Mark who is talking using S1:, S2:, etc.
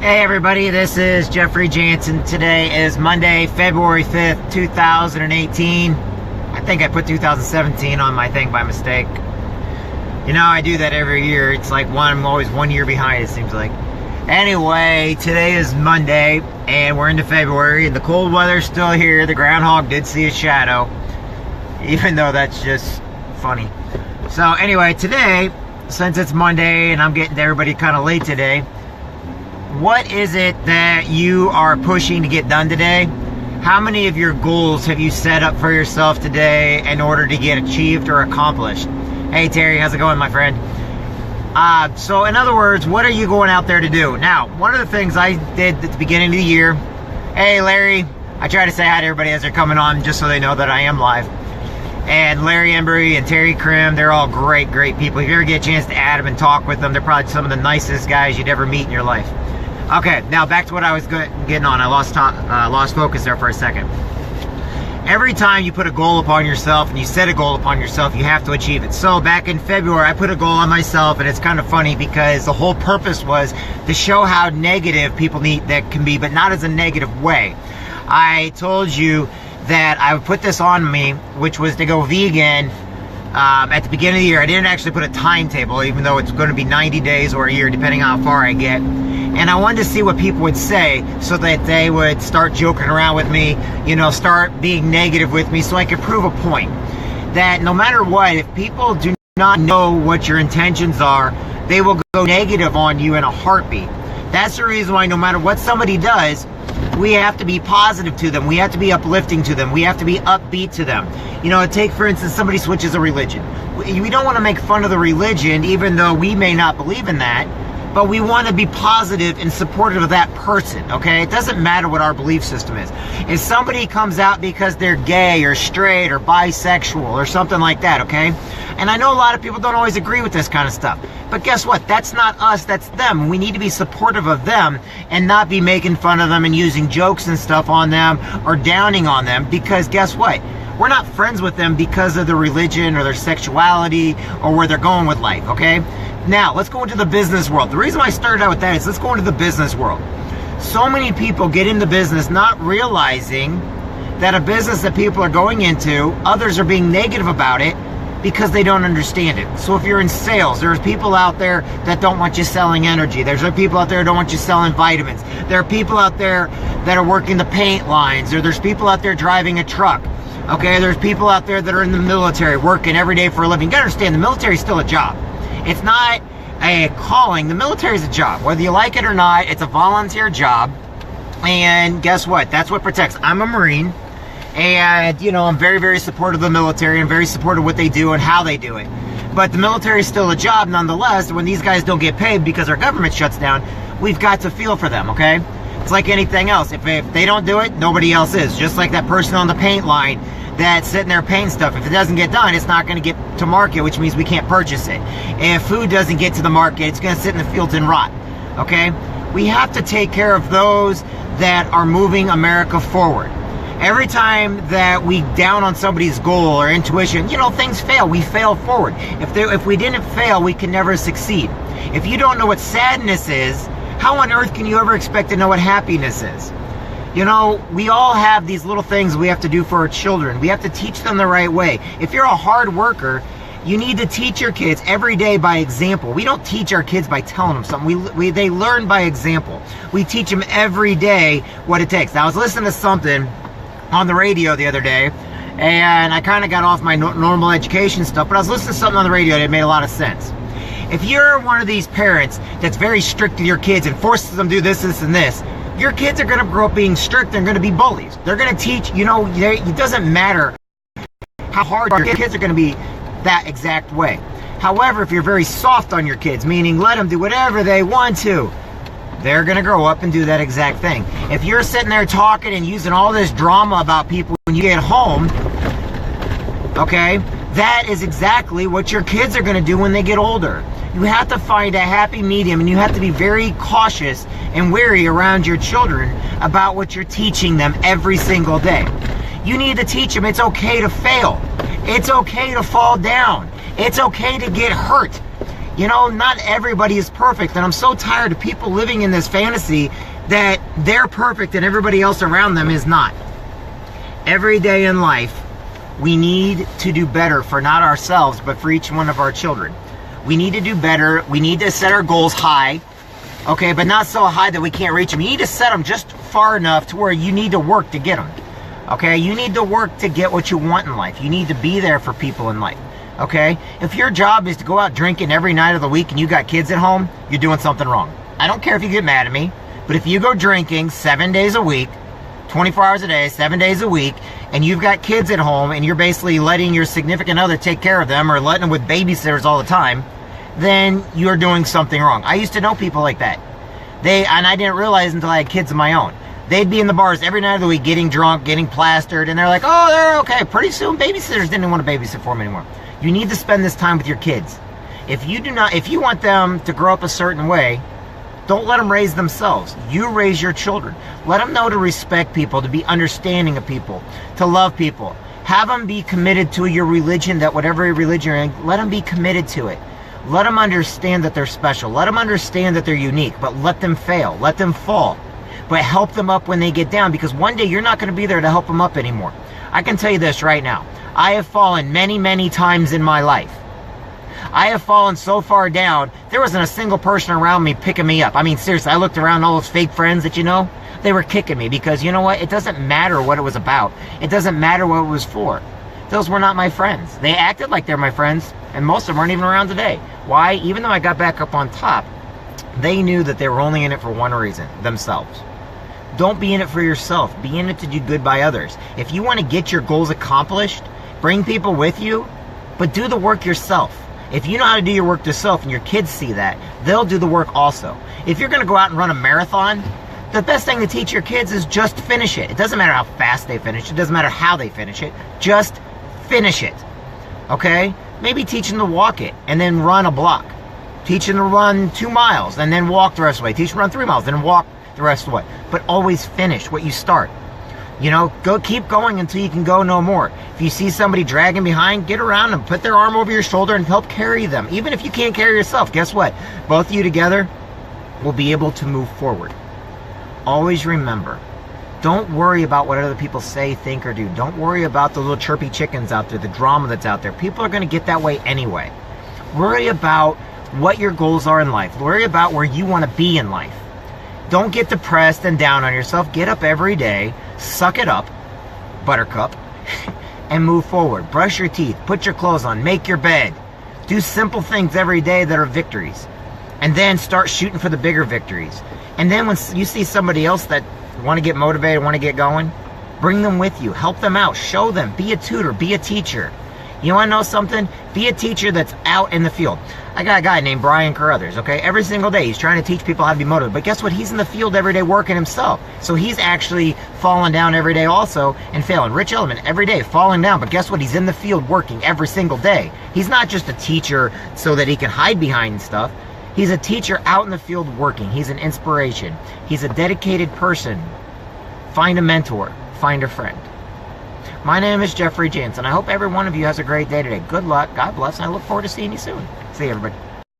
S1: Hey everybody, this is Jeffrey Jansen. Today is Monday, February 5th, 2018. I think I put 2017 on my thing by mistake. You know, I do that every year. It's like I'm always 1 year behind, it seems like. Anyway, today is Monday, and we're into February, and the cold weather's still here. The groundhog did see a shadow, even though that's just funny. So anyway, today, since it's Monday, and I'm getting to everybody kind of late today, what is it that you are pushing to get done today? How many of your goals have you set up for yourself today in order to get achieved or accomplished? Hey Terry, how's it going, my friend? So in other words, what are you going out there to do? Now, one of the things I did at the beginning of the year, hey Larry, I try to say hi to everybody as they're coming on just so they know that I am live. And Larry Embry and Terry Krim, they're all great people. If you ever get a chance to add them and talk with them, they're probably some of the nicest guys you'd ever meet in your life. Okay, now back to what I was getting on. I lost focus there for a second. Every time you put a goal upon yourself and you set a goal upon yourself, you have to achieve it. So back in February, I put a goal on myself, and it's kind of funny because the whole purpose was to show how negative people that can be, but not as a negative way. I told you that I would put this on me, which was to go vegan at the beginning of the year. I didn't actually put a timetable, even though it's going to be 90 days or a year, depending on how far I get. And I wanted to see what people would say so that they would start joking around with me, start being negative with me, so I could prove a point. That no matter what, if people do not know what your intentions are, they will go negative on you in a heartbeat. That's the reason why no matter what somebody does, we have to be positive to them. We have to be uplifting to them. We have to be upbeat to them. Take, for instance, somebody switches a religion. We don't want to make fun of the religion, even though we may not believe in that. But we want to be positive and supportive of that person, okay? It doesn't matter what our belief system is. If somebody comes out because they're gay or straight or bisexual or something like that, okay? And I know a lot of people don't always agree with this kind of stuff. But guess what? That's not us, that's them. We need to be supportive of them and not be making fun of them and using jokes and stuff on them or downing on them, because guess what? We're not friends with them because of their religion or their sexuality or where they're going with life, okay? Now, let's go into the business world. The reason why I started out with that is let's go into the business world. So many people get into business not realizing that a business that people are going into, others are being negative about it because they don't understand it. So if you're in sales, there's people out there that don't want you selling energy. There's people out there that don't want you selling vitamins. There are people out there that are working the paint lines, or there's people out there driving a truck. Okay, there's people out there that are in the military working every day for a living. You gotta understand, the military is still a job. It's not a calling. The military is a job. Whether you like it or not, it's a volunteer job. And guess what? That's what protects. I'm a Marine. And, I'm very, very supportive of the military. I'm very supportive of what they do and how they do it. But the military is still a job nonetheless. When these guys don't get paid because our government shuts down, we've got to feel for them, okay? It's like anything else. If they don't do it, nobody else is. Just like that person on the paint line that's sitting there painting stuff. If it doesn't get done, it's not going to get to market, which means we can't purchase it. If food doesn't get to the market, it's going to sit in the fields and rot. Okay? We have to take care of those that are moving America forward. Every time that we down on somebody's goal or intuition, things fail. We fail forward. If we didn't fail, we can never succeed. If you don't know what sadness is, how on earth can you ever expect to know what happiness is? We all have these little things we have to do for our children. We have to teach them the right way. If you're a hard worker, you need to teach your kids every day by example. We don't teach our kids by telling them something. They learn by example. We teach them every day what it takes. Now, I was listening to something on the radio the other day, and I kind of got off my normal education stuff, but I was listening to something on the radio that made a lot of sense. If you're one of these parents that's very strict with your kids and forces them to do this, this, and this, your kids are going to grow up being strict. They're going to be bullies. They're going to teach, it doesn't matter how hard your kids are going to be that exact way. However, if you're very soft on your kids, meaning let them do whatever they want to, they're going to grow up and do that exact thing. If you're sitting there talking and using all this drama about people when you get home, okay, that is exactly what your kids are going to do when they get older. You have to find a happy medium, and you have to be very cautious and wary around your children about what you're teaching them every single day. You need to teach them it's okay to fail. It's okay to fall down. It's okay to get hurt. You know, not everybody is perfect, and I'm so tired of people living in this fantasy that they're perfect and everybody else around them is not. Every day in life, we need to do better for not ourselves, but for each one of our children. We need to do better. We need to set our goals high, okay, but not so high that we can't reach them. You need to set them just far enough to where you need to work to get them, okay? You need to work to get what you want in life. You need to be there for people in life, okay? If your job is to go out drinking every night of the week and you got kids at home, you're doing something wrong. I don't care if you get mad at me, but if you go drinking 7 days a week, 24 hours a day, 7 days a week, and you've got kids at home and you're basically letting your significant other take care of them or letting them with babysitters all the time, then you're doing something wrong. I used to know people like that. And I didn't realize until I had kids of my own. They'd be in the bars every night of the week getting drunk, getting plastered, and they're like, oh, they're okay. Pretty soon, babysitters didn't want to babysit for them anymore. You need to spend this time with your kids. If you want them to grow up a certain way, don't let them raise themselves. You raise your children. Let them know to respect people, to be understanding of people, to love people. Have them be committed to your religion, that whatever religion you're in, let them be committed to it. Let them understand that they're special. Let them understand that they're unique, but let them fail. Let them fall. But help them up when they get down, because one day you're not going to be there to help them up anymore. I can tell you this right now. I have fallen many, many times in my life. I have fallen so far down, there wasn't a single person around me picking me up. I mean, seriously, I looked around, all those fake friends that you know, they were kicking me because, you know what, it doesn't matter what it was about. It doesn't matter what it was for. Those were not my friends. They acted like they're my friends, and most of them aren't even around today. Why? Even though I got back up on top, they knew that they were only in it for one reason, themselves. Don't be in it for yourself. Be in it to do good by others. If you want to get your goals accomplished, bring people with you, but do the work yourself. If you know how to do your work yourself and your kids see that, they'll do the work also. If you're going to go out and run a marathon, the best thing to teach your kids is just finish it. It doesn't matter how fast they finish it. It doesn't matter how they finish it. Just finish it. Okay? Maybe teach them to walk it and then run a block. Teach them to run 2 miles and then walk the rest of the way. Teach them to run 3 miles, then walk the rest of the way. But always finish what you start. You know, keep going until you can go no more. If you see somebody dragging behind, get around them, put their arm over your shoulder and help carry them. Even if you can't carry yourself, guess what? Both of you together will be able to move forward. Always remember, don't worry about what other people say, think, or do. Don't worry about the little chirpy chickens out there, the drama that's out there. People are going to get that way anyway. Worry about what your goals are in life. Worry about where you want to be in life. Don't get depressed and down on yourself. Get up every day, suck it up, buttercup, and move forward. Brush your teeth, put your clothes on, make your bed. Do simple things every day that are victories. And then start shooting for the bigger victories. And then when you see somebody else that want to get motivated, want to get going, bring them with you. Help them out. Show them. Be a tutor. Be a teacher. You want to know something? Be a teacher that's out in the field. I got a guy named Brian Carruthers, okay? Every single day he's trying to teach people how to be motivated. But guess what? He's in the field every day working himself. So he's actually falling down every day also and failing. Rich Element, every day falling down. But guess what? He's in the field working every single day. He's not just a teacher so that he can hide behind stuff. He's a teacher out in the field working. He's an inspiration. He's a dedicated person. Find a mentor. Find a friend. My name is Jeffrey Jansen. I hope every one of you has a great day today. Good luck. God bless. And I look forward to seeing you soon. See you, everybody.